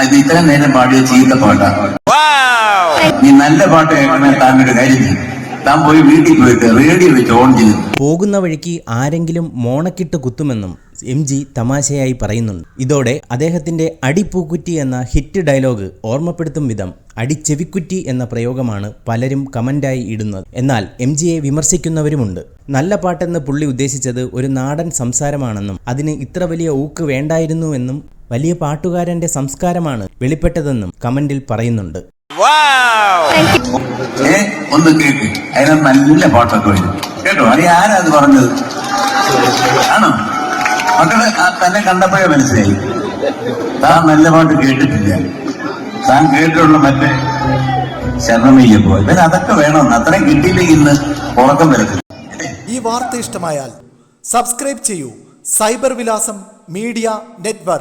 ഇത് ഇത്രയും നേരം പാടിയ ചീത്ത പാട്ടാ. നീ നല്ല പാട്ട് കേൾക്കണേ താങ്കളുടെ കാര്യം ചെയ്യും. താൻ പോയി വീട്ടിൽ പോയിട്ട് റേഡിയോ വെച്ച് ഓൺ ചെയ്തു. പോകുന്ന വഴിക്ക് ആരെങ്കിലും മോണക്കിട്ട് കുത്തുമെന്നും MG തമാശയായി പറയുന്നുണ്ട്. ഇതോടെ അദ്ദേഹത്തിന്റെ അടിപ്പൂക്കുറ്റി എന്ന ഹിറ്റ് ഡയലോഗ് ഓർമ്മപ്പെടുത്തും വിധം അടിച്ചെവിക്കുറ്റി എന്ന പ്രയോഗമാണ് പലരും കമന്റായി ഇടുന്നത്. എന്നാൽ MGയെ വിമർശിക്കുന്നവരുമുണ്ട്. നല്ല പാട്ടെന്ന് പുള്ളി ഉദ്ദേശിച്ചത് ഒരു നാടൻ സംസാരമാണെന്നും അതിന് ഇത്ര വലിയ ഊക്ക് വേണ്ടായിരുന്നുവെന്നും വലിയ പാട്ടുകാരന്റെ സംസ്കാരമാണ് വെളിപ്പെട്ടതെന്നും കമന്റിൽ പറയുന്നുണ്ട്. ഒന്ന് കേക്ക്, അതിന് നല്ല പാട്ടൊക്കെ വരും കേട്ടോ. അത് ആരാ അത് പറഞ്ഞത്? ആണോ? മക്കളെ തന്നെ കണ്ടപ്പോഴേ മനസ്സിലായി താൻ നല്ല പാട്ട് കേട്ടിട്ടില്ല. താൻ കേട്ടിട്ടുള്ള മറ്റേ ശരണമയ്യപ്പോ ഇവൻ അതൊക്കെ വേണമെന്ന് അത്രയും കിട്ടിയില്ലെങ്കിൽ ഇന്ന് ഉറക്കം വരത്തില്ല. ഈ വാർത്ത ഇഷ്ടമായാൽ സബ്സ്ക്രൈബ് ചെയ്യൂ. സൈബർ വിലാസം മീഡിയ നെറ്റ്വർക്ക്.